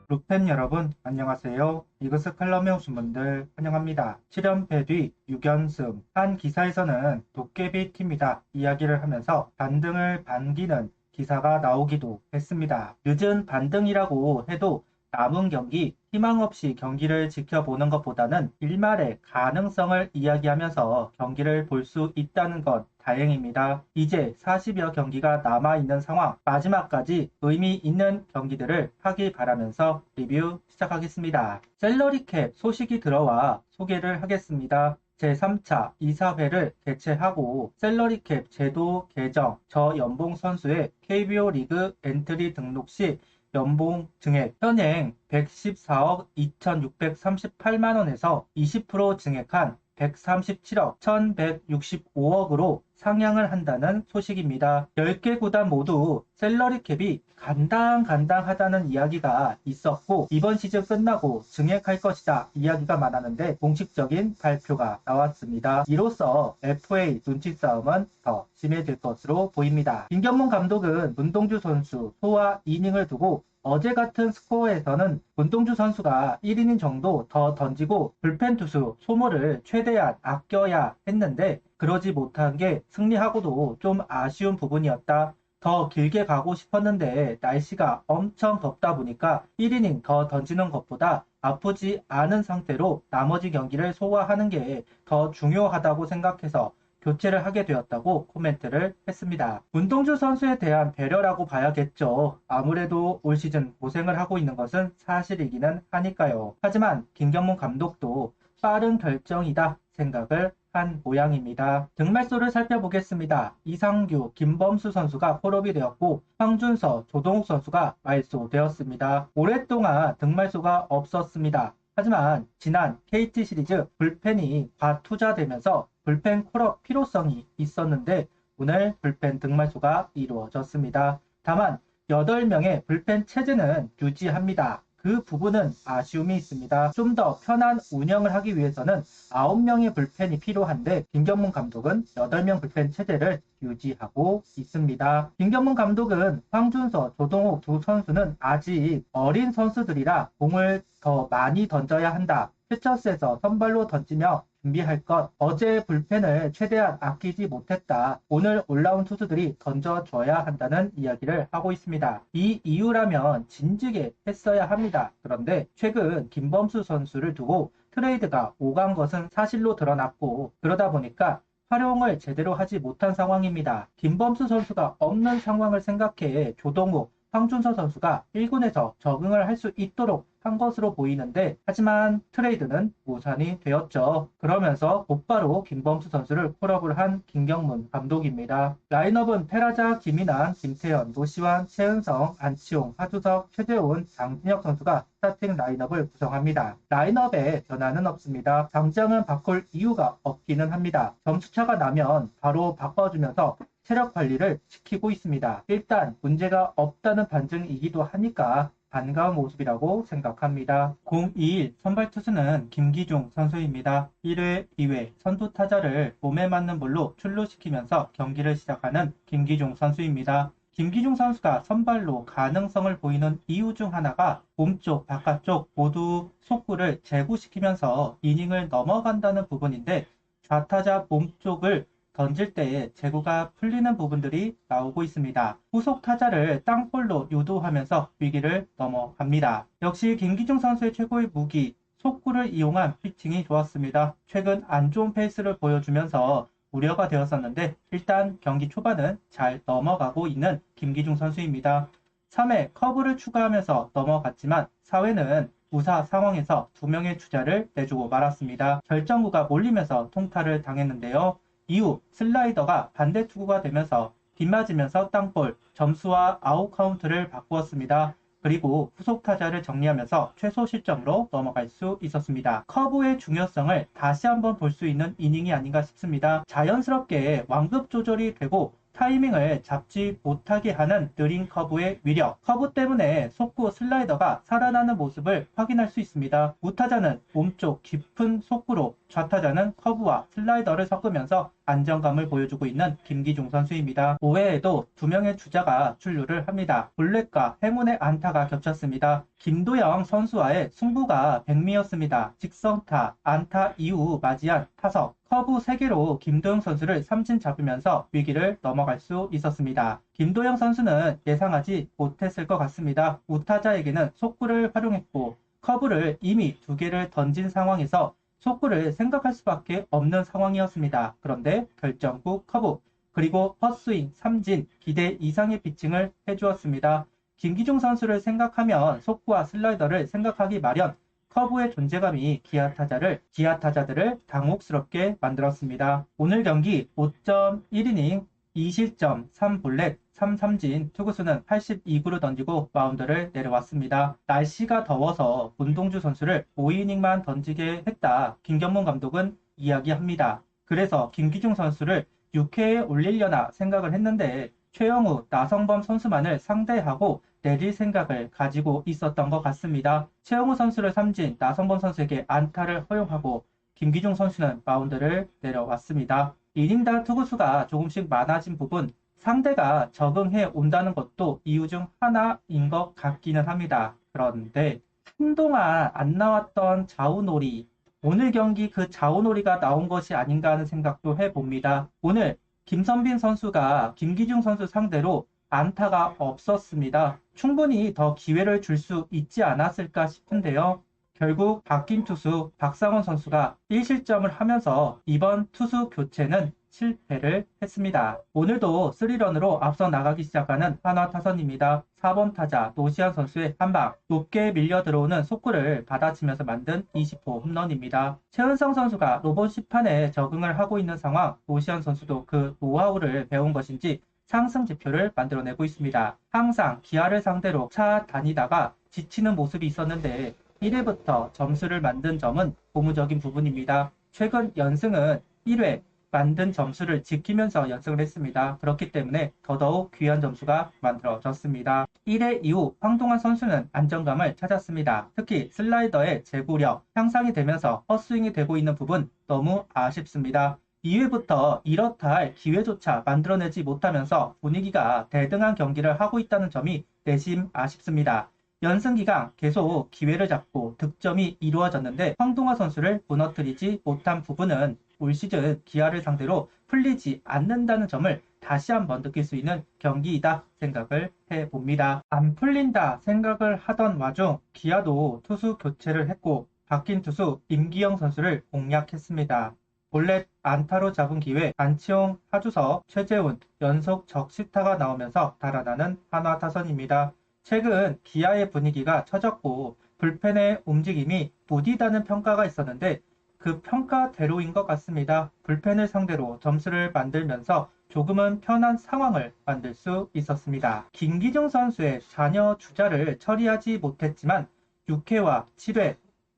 루펜 여러분 안녕하세요. 이것을 칼럼에 오신 분들 환영합니다. 7연패 뒤 6연승. 한 기사에서는 도깨비 팀이다 이야기를 하면서 반등을 반기는 기사가 나오기도 했습니다. 늦은 반등이라고 해도 남은 경기 희망 없이 경기를 지켜보는 것보다는 일말의 가능성을 이야기하면서 경기를 볼 수 있다는 것 다행입니다. 이제 40여 경기가 남아있는 상황, 마지막까지 의미 있는 경기들을 하길 바라면서 리뷰 시작하겠습니다. 셀러리캡 소식이 들어와 소개를 하겠습니다. 제3차 이사회를 개최하고 셀러리캡 제도 개정, 저연봉 선수의 KBO 리그 엔트리 등록 시 연봉 증액, 현행 114억 2638만원에서 20% 증액한 137억 1165억으로 상향을 한다는 소식입니다. 10개 구단 모두 셀러리 캡이 간당간당하다는 이야기가 있었고 이번 시즌 끝나고 증액할 것이다 이야기가 많았는데 공식적인 발표가 나왔습니다. 이로써 FA 눈치 싸움은 더 심해질 것으로 보입니다. 김경문 감독은 문동주 선수 소화 이닝을 두고 어제 같은 스코어에서는 문동주 선수가 1이닝 정도 더 던지고 불펜 투수 소모를 최대한 아껴야 했는데 그러지 못한 게 승리하고도 좀 아쉬운 부분이었다. 더 길게 가고 싶었는데 날씨가 엄청 덥다 보니까 1이닝 더 던지는 것보다 아프지 않은 상태로 나머지 경기를 소화하는 게 더 중요하다고 생각해서 교체를 하게 되었다고 코멘트를 했습니다. 문동주 선수에 대한 배려라고 봐야겠죠. 아무래도 올 시즌 고생을 하고 있는 것은 사실이기는 하니까요. 하지만 김경문 감독도 빠른 결정이다 생각을 한 모양입니다. 등말소를 살펴보겠습니다. 이상규, 김범수 선수가 콜업이 되었고 황준서, 조동욱 선수가 말소되었습니다. 오랫동안 등말소가 없었습니다. 하지만 지난 KT 시리즈 불펜이 과투자되면서 불펜 콜업 필요성이 있었는데 오늘 불펜 등말소가 이루어졌습니다. 다만 8명의 불펜 체제는 유지합니다. 그 부분은 아쉬움이 있습니다. 좀 더 편한 운영을 하기 위해서는 9명의 불펜이 필요한데 김경문 감독은 8명 불펜 체제를 유지하고 있습니다. 김경문 감독은 황준서, 조동욱 두 선수는 아직 어린 선수들이라 공을 더 많이 던져야 한다. 퓨처스에서 선발로 던지며 준비할 것. 어제 불펜을 최대한 아끼지 못했다. 오늘 올라온 투수들이 던져줘야 한다는 이야기를 하고 있습니다. 이 이유라면 진지게 했어야 합니다. 그런데 최근 김범수 선수를 두고 트레이드가 오간 것은 사실로 드러났고 그러다 보니까 활용을 제대로 하지 못한 상황입니다. 김범수 선수가 없는 상황을 생각해 조동욱, 황준서 선수가 1군에서 적응을 할 수 있도록 한 것으로 보이는데 하지만 트레이드는 무산이 되었죠. 그러면서 곧바로 김범수 선수를 콜업을 한 김경문 감독입니다. 라인업은 페라자, 김인환, 김태현, 노시환, 최은성, 안치홍, 하주석, 최재훈, 장진혁 선수가 스타팅 라인업을 구성합니다. 라인업에 변화는 없습니다. 당장은 바꿀 이유가 없기는 합니다. 점수차가 나면 바로 바꿔주면서 체력 관리를 시키고 있습니다. 일단 문제가 없다는 반증이기도 하니까 반가운 모습이라고 생각합니다. 021 선발 투수는 김기중 선수입니다. 1회, 2회 선두 타자를 몸에 맞는 볼로 출루시키면서 경기를 시작하는 김기중 선수입니다. 김기중 선수가 선발로 가능성을 보이는 이유 중 하나가 몸쪽, 바깥쪽 모두 속구를 제구시키면서 이닝을 넘어간다는 부분인데 좌타자 몸쪽을 던질 때에 제구가 풀리는 부분들이 나오고 있습니다. 후속 타자를 땅볼로 유도하면서 위기를 넘어갑니다. 역시 김기중 선수의 최고의 무기, 속구를 이용한 피칭이 좋았습니다. 최근 안 좋은 페이스를 보여주면서 우려가 되었었는데 일단 경기 초반은 잘 넘어가고 있는 김기중 선수입니다. 3회 커브를 추가하면서 넘어갔지만 4회는 우사 상황에서 2명의 주자를 내주고 말았습니다. 결정구가 몰리면서 통타를 당했는데요. 이후 슬라이더가 반대 투구가 되면서 빗맞으면서 땅볼, 점수와 아웃 카운트를 바꾸었습니다. 그리고 후속 타자를 정리하면서 최소 실점으로 넘어갈 수 있었습니다. 커브의 중요성을 다시 한번 볼 수 있는 이닝이 아닌가 싶습니다. 자연스럽게 완급 조절이 되고 타이밍을 잡지 못하게 하는 느린 커브의 위력, 커브 때문에 속구 슬라이더가 살아나는 모습을 확인할 수 있습니다. 우타자는 몸쪽 깊은 속구로 좌타자는 커브와 슬라이더를 섞으면서 안정감을 보여주고 있는 김기중 선수입니다. 5회에도 2명의 주자가 출루를 합니다. 볼넷과 행운의 안타가 겹쳤습니다. 김도영 선수와의 승부가 백미였습니다. 직선타, 안타 이후 맞이한 타석, 커브 3개로 김도영 선수를 삼진 잡으면서 위기를 넘어갈 수 있었습니다. 김도영 선수는 예상하지 못했을 것 같습니다. 우타자에게는 속구를 활용했고 커브를 이미 2개를 던진 상황에서 속구를 생각할 수밖에 없는 상황이었습니다. 그런데 결정구 커브 그리고 헛스윙, 삼진, 기대 이상의 피칭을 해주었습니다. 김기중 선수를 생각하면 속구와 슬라이더를 생각하기 마련, 커브의 존재감이 기아 타자들을 당혹스럽게 만들었습니다. 오늘 경기 5.1이닝 2실점 3볼넷 3삼진 투구수는 82구를 던지고 마운드를 내려왔습니다. 날씨가 더워서 문동주 선수를 5이닝만 던지게 했다. 김경문 감독은 이야기합니다. 그래서 김기중 선수를 6회에 올리려나 생각을 했는데 최영우, 나성범 선수만을 상대하고 내릴 생각을 가지고 있었던 것 같습니다. 최영우 선수를 삼진, 나성범 선수에게 안타를 허용하고 김기중 선수는 마운드를 내려왔습니다. 이닝당 투구수가 조금씩 많아진 부분, 상대가 적응해 온다는 것도 이유 중 하나인 것 같기는 합니다. 그런데 한동안 안 나왔던 좌우놀이, 오늘 경기 그 좌우놀이가 나온 것이 아닌가 하는 생각도 해봅니다. 오늘 김선빈 선수가 김기중 선수 상대로 안타가 없었습니다. 충분히 더 기회를 줄 수 있지 않았을까 싶은데요. 결국 바뀐 투수 박상원 선수가 1실점을 하면서 이번 투수 교체는 실패를 했습니다. 오늘도 3런으로 앞서 나가기 시작하는 한화 타선입니다. 4번 타자 노시안 선수의 한방, 높게 밀려 들어오는 속구를 받아치면서 만든 20호 홈런입니다. 최은성 선수가 로봇 시판에 적응을 하고 있는 상황, 노시안 선수도 그 노하우를 배운 것인지 상승 지표를 만들어내고 있습니다. 항상 기아를 상대로 차다니다가 지치는 모습이 있었는데 1회부터 점수를 만든 점은 고무적인 부분입니다. 최근 연승은 1회 만든 점수를 지키면서 연승을 했습니다. 그렇기 때문에 더더욱 귀한 점수가 만들어졌습니다. 1회 이후 황동환 선수는 안정감을 찾았습니다. 특히 슬라이더의 제구력 향상이 되면서 헛스윙이 되고 있는 부분 너무 아쉽습니다. 2회부터 이렇다 할 기회조차 만들어내지 못하면서 분위기가 대등한 경기를 하고 있다는 점이 내심 아쉽습니다. 연승 기간 계속 기회를 잡고 득점이 이루어졌는데 황동화 선수를 무너뜨리지 못한 부분은 올 시즌 기아를 상대로 풀리지 않는다는 점을 다시 한번 느낄 수 있는 경기이다 생각을 해봅니다. 안 풀린다 생각을 하던 와중 기아도 투수 교체를 했고 바뀐 투수 임기영 선수를 공략했습니다. 볼넷 안타로 잡은 기회 안치홍, 하주석, 최재훈 연속 적시타가 나오면서 달아나는 한화 타선입니다. 최근 기아의 분위기가 처졌고 불펜의 움직임이 무디다는 평가가 있었는데 그 평가대로인 것 같습니다. 불펜을 상대로 점수를 만들면서 조금은 편한 상황을 만들 수 있었습니다. 김기중 선수의 잔여 주자를 처리하지 못했지만 6회와 7회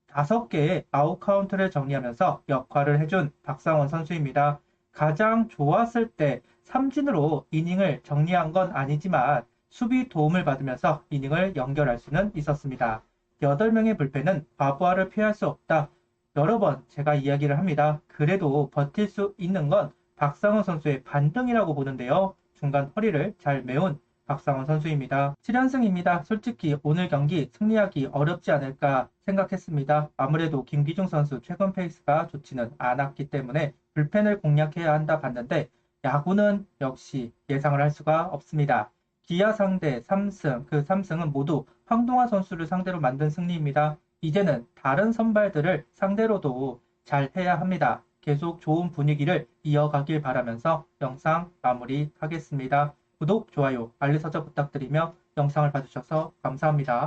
5개의 아웃카운트를 정리하면서 역할을 해준 박상원 선수입니다. 가장 좋았을 때 삼진으로 이닝을 정리한 건 아니지만 수비 도움을 받으면서 이닝을 연결할 수는 있었습니다. 8명의 불펜은 과부하를 피할 수 없다. 여러 번 제가 이야기를 합니다. 그래도 버틸 수 있는 건 박상원 선수의 반등이라고 보는데요. 중간 허리를 잘 메운 박상원 선수입니다. 7연승입니다. 솔직히 오늘 경기 승리하기 어렵지 않을까 생각했습니다. 아무래도 김기중 선수 최근 페이스가 좋지는 않았기 때문에 불펜을 공략해야 한다 봤는데 야구는 역시 예상을 할 수가 없습니다. 기아 상대 3승, 그 3승은 모두 황동화 선수를 상대로 만든 승리입니다. 이제는 다른 선발들을 상대로도 잘 해야 합니다. 계속 좋은 분위기를 이어가길 바라면서 영상 마무리하겠습니다. 구독, 좋아요, 알림 설정 부탁드리며 영상을 봐주셔서 감사합니다.